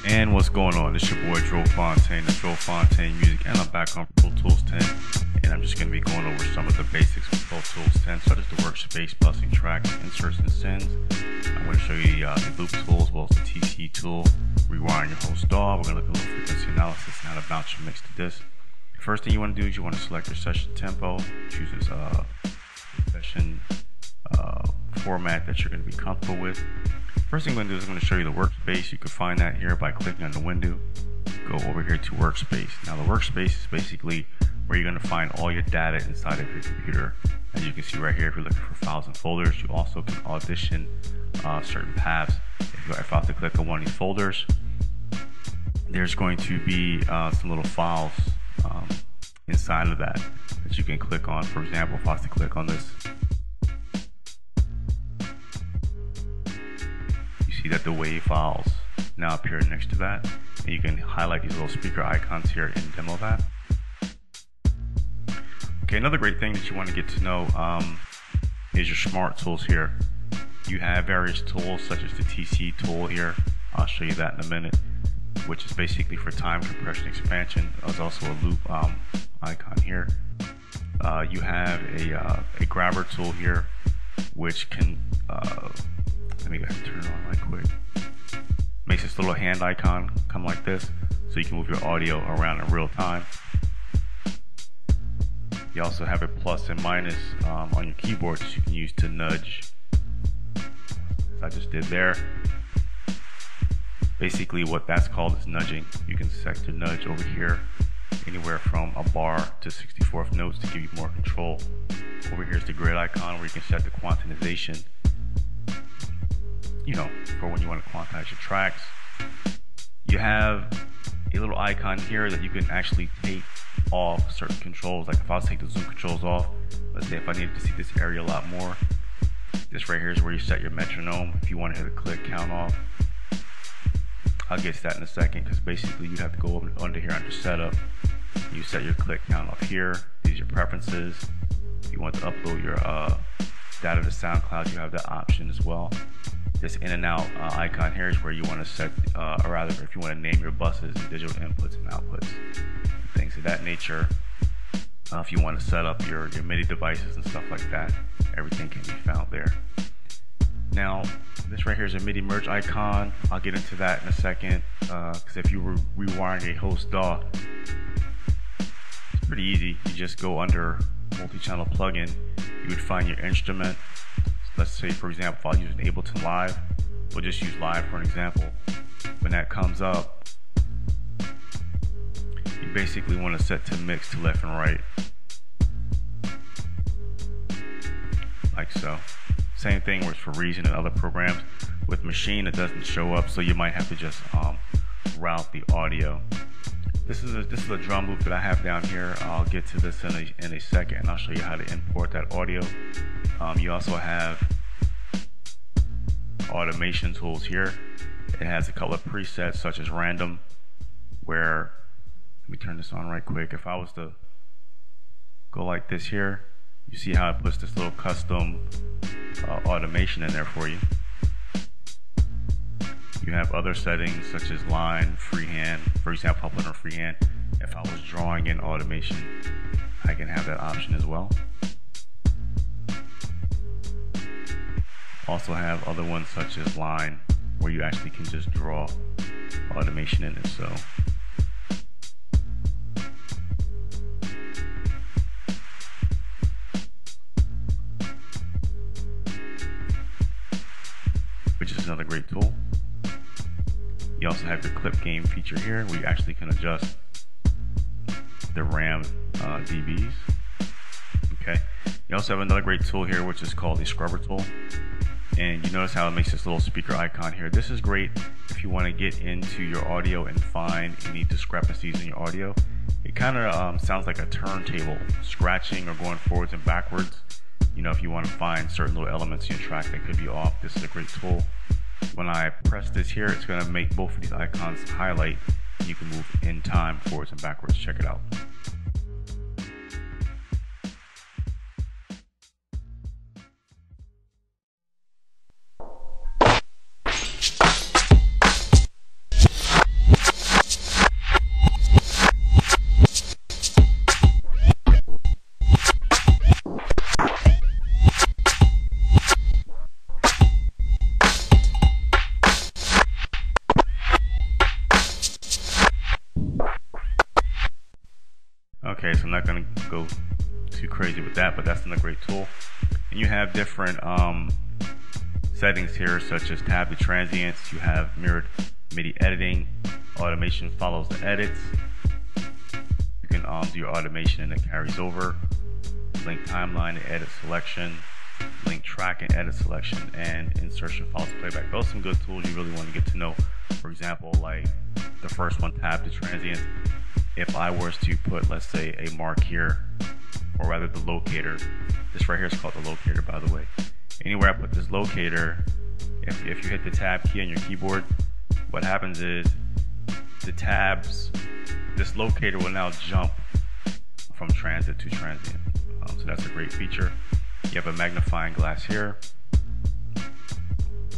And what's going on? This is your boy Joe Fontaine, the Joe Fontaine Music, and I'm back on ProTools 10. And I'm just going to be going over some of the basics of ProTools 10, such as the Workspace, busing tracks, inserts, and sends. I'm going to show you the loop tool as well as the TCE Tool, rewiring your host DAW. We're going to look at a little frequency analysis and how to bounce your mix to this. The first thing you want to do is you want to select your session tempo, choose this session format that you're going to be comfortable with. First thing I'm going to do is I'm going to show you the Workspace. You can find that here by clicking on the window. Go over here to Workspace. Now the Workspace is basically where you're going to find all your data inside of your computer. As you can see right here, if you're looking for files and folders, you also can audition certain paths. If I have to click on one of these folders, there's going to be some little files inside of that you can click on. For example, if I was to click on this, see that the WAV files now appear next to that, and you can highlight these little speaker icons here and demo that. Okay, another great thing that you want to get to know is your smart tools here. You have various tools such as the TCE tool here. I'll show you that in a minute, which is basically for time compression expansion. There's also a loop icon here. You have a grabber tool here, which can let me go ahead and turn it on right quick. Makes this little hand icon come like this, so you can move your audio around in real time. You also have a plus and minus on your keyboard that you can use to nudge, as I just did there. Basically what that's called is nudging. You can set to nudge over here anywhere from a bar to 64th notes to give you more control. Over here is the grid icon where you can set the quantization, for when you want to quantize your tracks. You have a little icon here that you can actually take off certain controls. Like if I was to take the zoom controls off, let's say if I needed to see this area a lot more, this right here is where you set your metronome. If you want to hit a click count off, I'll get to that in a second, because basically you have to go under here under setup. You set your click count off here. These are your preferences. If you want to upload your data to SoundCloud, you have that option as well. This in and out icon here is where you want to set, or rather if you want to name your buses and digital inputs and outputs, and things of that nature. If you want to set up your MIDI devices and stuff like that, everything can be found there. Now, this right here is a MIDI merge icon. I'll get into that in a second, because if you were rewiring a host DAW, it's pretty easy. You just go under multi-channel plugin, you would find your instrument. Let's say, for example, if I'll use an Ableton Live, we'll just use Live for an example. When that comes up, you basically want to set to mix to left and right, like so. Same thing works for Reason and other programs. With Machine, it doesn't show up, so you might have to just route the audio. This is a drum loop that I have down here. I'll get to this in a second, and I'll show you how to import that audio. You also have automation tools here. It has a couple of presets such as random, where, let me turn this on right quick. If I was to go like this here, you see how it puts this little custom automation in there for you. You have other settings such as line, freehand. For example, I'll put on freehand. If I was drawing in automation, I can have that option as well. Also have other ones such as line, where you actually can just draw automation in it. So which is another great tool. You also have your clip gain feature here, where you actually can adjust the RAM dBs. Okay. You also have another great tool here, which is called the scrubber tool. And you notice how it makes this little speaker icon here. This is great if you want to get into your audio and find any discrepancies in your audio. It kind of sounds like a turntable, scratching or going forwards and backwards. If you want to find certain little elements in your track that could be off, this is a great tool. When I press this here, it's going to make both of these icons highlight. You can move in time, forwards and backwards. Check it out. Okay, so I'm not going to go too crazy with that, but that's another great tool. And you have different settings here, such as tab to transients. You have mirrored MIDI editing. Automation follows the edits. You can do your automation and it carries over. Link timeline and edit selection. Link track and edit selection, and insertion follows playback. Those are some good tools you really want to get to know. For example, like the first one, tab to transients. If I was to put, let's say, a mark here, or rather the locator, this right here is called the locator, by the way. Anywhere I put this locator, if you hit the tab key on your keyboard, what happens is the tabs, this locator will now jump from transit to transient. So that's a great feature. You have a magnifying glass here.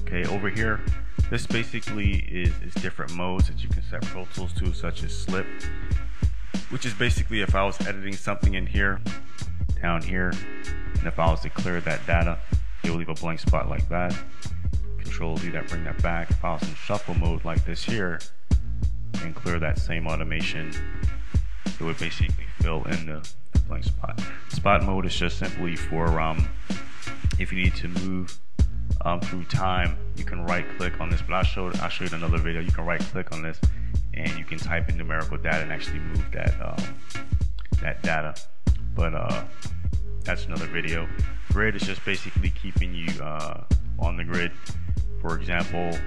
Okay, over here, this basically is different modes that you can set Pro Tools to, such as slip, which is basically if I was editing something in here, down here, and if I was to clear that data, it will leave a blank spot like that. Control D, that bring that back. If I was in shuffle mode like this here, and clear that same automation, it would basically fill in the blank spot. Spot mode is just simply for if you need to move through time, you can right click on this, but I'll show you in another video. You can right click on this and you can type in numerical data and actually move that data, but that's another video. Grid is just basically keeping you on the grid. For example,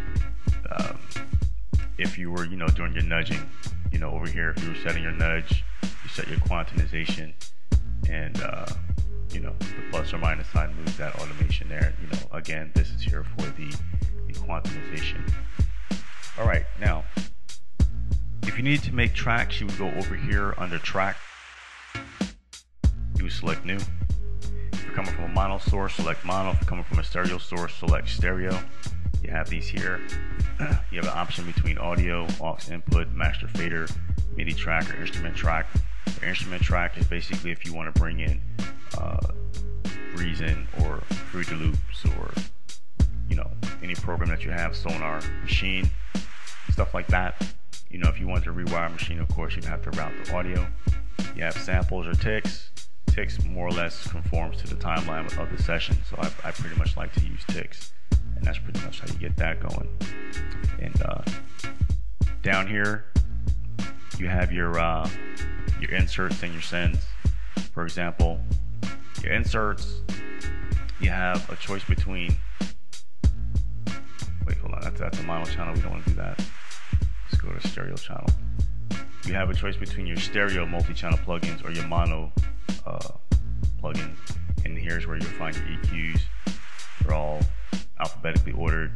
if you were doing your nudging, over here, if you were setting your nudge, you set your quantization, and the plus or minus sign moves that automation there. Again, this is here for the quantization. All right, now if you need to make tracks, you would go over here under track. You would select new. If you're coming from a mono source, select mono. If you're coming from a stereo source, select stereo. You have these here. You have an option between audio, aux input, master fader, MIDI track, or instrument track. The instrument track is basically if you want to bring in Reason or Fruity Loops or any program that you have, Sonar Machine, stuff like that. If you want to rewire machine, of course you'd have to route the audio. You have samples or ticks. Ticks more or less conforms to the timeline of the session, so I pretty much like to use ticks, and that's pretty much how you get that going. And down here you have your inserts and your sends. For example, your inserts, you have a choice between, wait, hold on, that's a mono channel, we don't want to do that. Let's go to stereo channel. You have a choice between your stereo multi-channel plugins or your mono plugins, and here's where you'll find your EQs. They're all alphabetically ordered,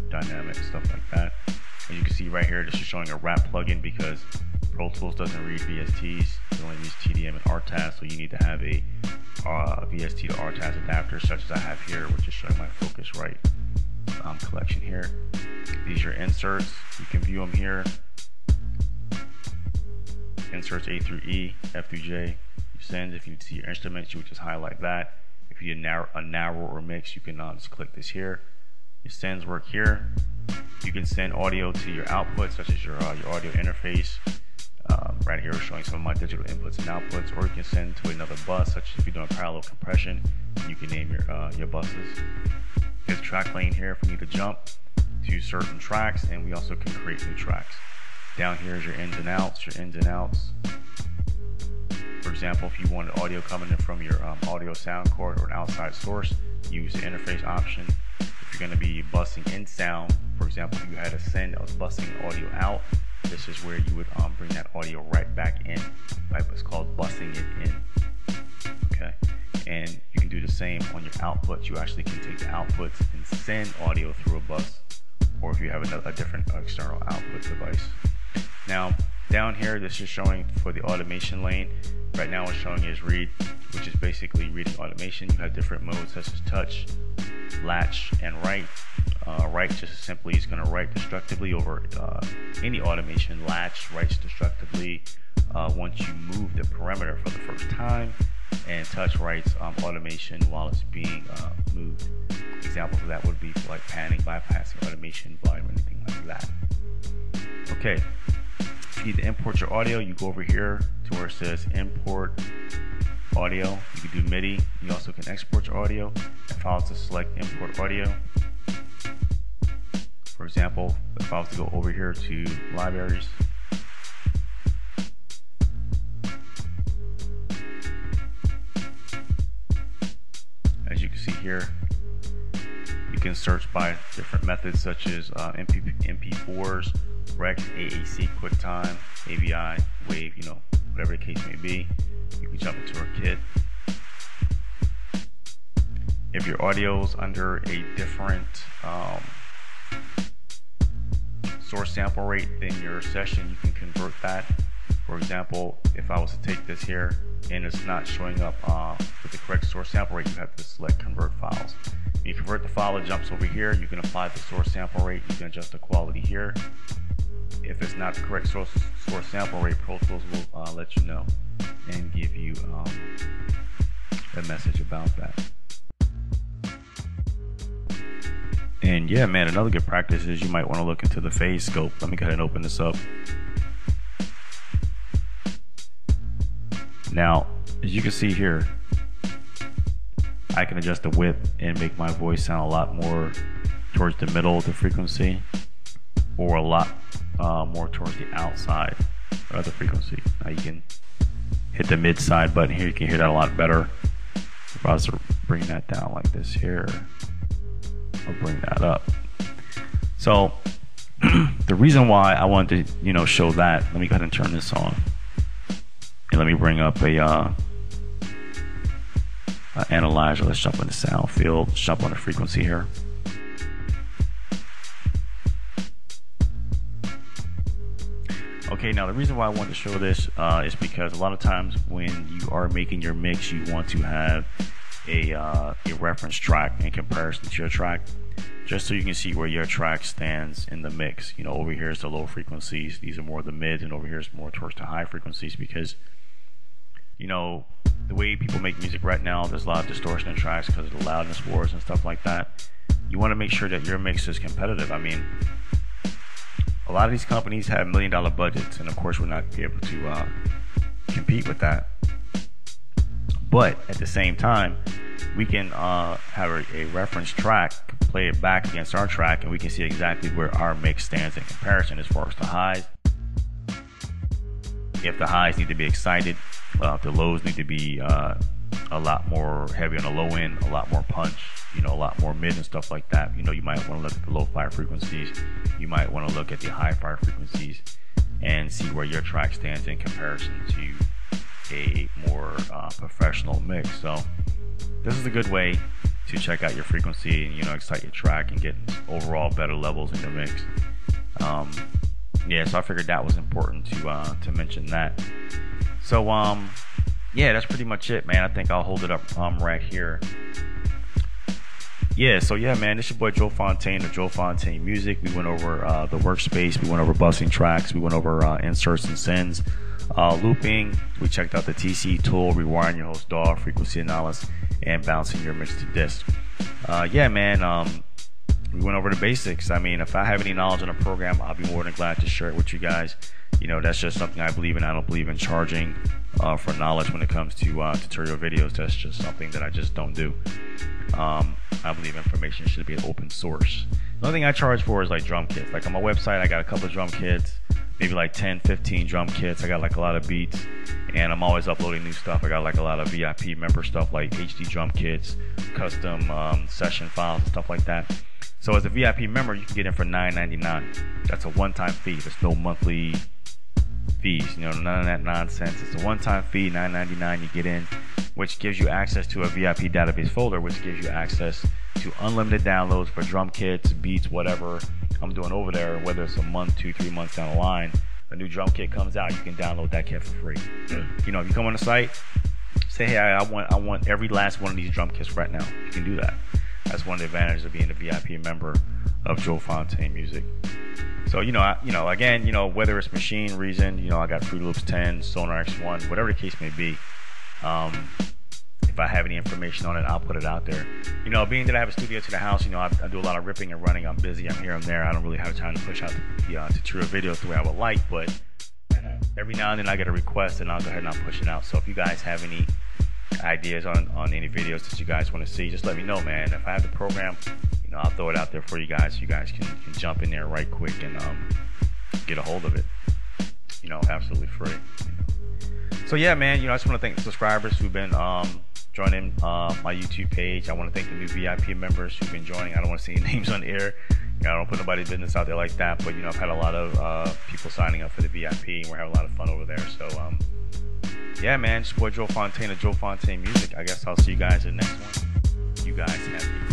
dynamic, stuff like that. As you can see right here, this is showing a wrap plugin because Pro Tools doesn't read VSTs. It only reads TDM and RTAS, so you need to have a VST to RTAS adapter, such as I have here, which is showing my Focusrite collection here. These are inserts. You can view them here. Inserts A through E, F through J. You send. If you see your instruments, you would just highlight that. If you need a narrow or mix, you can just click this here. Your sends work here. You can send audio to your output, such as your audio interface. Right here, we're showing some of my digital inputs and outputs, or you can send to another bus, such as if you're doing parallel compression. You can name your buses. There's track lane here if we need to jump to certain tracks, and we also can create new tracks. Down here is your ins and outs. For example, if you wanted audio coming in from your audio sound card or an outside source, use the interface option. If you're going to be busing in sound, for example, if you had a send that was busing audio out, this is where you would bring that audio right back in. Right? It's called busing it in. Okay, and you can do the same on your outputs. You actually can take the outputs and send audio through a bus, or if you have a different external output device. Now, down here, this is showing for the automation lane. Right now, what's showing is read, which is basically reading automation. You have different modes such as touch, latch, and write. Write just simply is going to write destructively over any automation. Latch writes destructively once you move the parameter for the first time, and touch writes automation while it's being moved. Examples of that would be like panning, bypassing, automation, volume, anything like that. Okay, if you need to import your audio, you go over here to where it says import audio. You can do MIDI. You also can export your audio. If I was to select import audio, for example, if I was to go over here to libraries, as you can see here, you can search by different methods such as MP4s, Rex, AAC, QuickTime, AVI, Wave, you know, whatever the case may be. You can jump into our kit. If your audio is under a different source sample rate than your session, you can convert that. For example, if I was to take this here and it's not showing up with the correct source sample rate, you have to select convert files. When you convert the file, it jumps over here. You can apply the source sample rate. You can adjust the quality here. If it's not the correct source sample rate, ProTools will let you know and give you a message about that. And yeah, man, another good practice is you might want to look into the phase scope. Let me go ahead and open this up. Now, as you can see here, I can adjust the width and make my voice sound a lot more towards the middle of the frequency, or a lot more towards the outside of the frequency. Now you can hit the mid side button here, you can hear that a lot better. If I was to bring that down like this here, I'll bring that up. So the reason why I wanted to, you know, show that, let me go ahead and turn this on. And let me bring up a analyzer. Let's jump in the sound field, let's jump on the frequency here. Okay, now the reason why I wanted to show this is because a lot of times when you are making your mix, you want to have a reference track in comparison to your track, just so you can see where your track stands in the mix. You know, over here is the low frequencies, these are more the mids, and over here is more towards the high frequencies, because you know the way people make music right now, there's a lot of distortion in tracks because of the loudness wars and stuff like that. You want to make sure that your mix is competitive. I mean, a lot of these companies have $1 million budgets, and of course we're not be able to compete with that. But at the same time, we can have a reference track, play it back against our track, and we can see exactly where our mix stands in comparison as far as the highs. If the highs need to be excited, if the lows need to be a lot more heavy on the low end, a lot more punch, you know, a lot more mid and stuff like that. You know, you might want to look at the low fire frequencies. You might want to look at the high fire frequencies and see where your track stands in comparison to a more professional mix. So this is a good way to check out your frequency and, you know, excite your track and get overall better levels in your mix. Yeah, so I figured that was important to mention that. So yeah, that's pretty much it, man. I think I'll hold it up right here. Yeah, so yeah, man, this is your boy Joe Fontaine of Joe Fontaine Music. We went over the Workspace, we went over busing tracks, we went over inserts and sends, looping. We checked out the TCE Tool, rewiring your host DAW, frequency analysis, and bouncing your mix to disk. Yeah, man, we went over the basics. I mean, if I have any knowledge on a program, I'll be more than glad to share it with you guys. You know, that's just something I believe in. I don't believe in charging for knowledge when it comes to tutorial videos. That's just something that I just don't do. I believe information should be an open source. The only thing I charge for is like drum kits. Like on my website, I got a couple of drum kits, maybe like 10, 15 drum kits. I got like a lot of beats, and I'm always uploading new stuff. I got like a lot of VIP member stuff like HD drum kits, custom session files and stuff like that. So as a VIP member, you can get in for $9.99. That's a one-time fee. There's no monthly fees, you know, none of that nonsense. It's a one-time fee, $9.99. You get in, which gives you access to a VIP database folder, which gives you access to unlimited downloads for drum kits, beats, whatever I'm doing over there. Whether it's a month, 2-3 months down the line, a new drum kit comes out, you can download that kit for free. You know, if you come on the site, say, hey, I want every last one of these drum kits right now. You can do that. That's one of the advantages of being a VIP member of Joe Fontaine Music. So, again, whether it's machine, Reason, I got Fruity Loops 10, Sonar X1, whatever the case may be. If I have any information on it, I'll put it out there. Being that I have a studio to the house, I do a lot of ripping and running. I'm busy. I'm here and there. I don't really have time to push out the tutorial videos the way I would like, but every now and then I get a request, and I'll go ahead and I'll push it out. So if you guys have any ideas on any videos that you guys want to see, just let me know, man. If I have the program, you know, I'll throw it out there for you guys. You guys can jump in there right quick and get a hold of it. You know, absolutely free. You know. So yeah, man. You know, I just want to thank the subscribers who've been joining my YouTube page. I want to thank the new VIP members who've been joining. I don't want to see any names on the air. You know, I don't put nobody's business out there like that. But you know, I've had a lot of people signing up for the VIP, and we're having a lot of fun over there. So yeah, man. It's your boy Joe Fontaine of Joe Fontaine Music. I guess I'll see you guys in the next one. You guys have a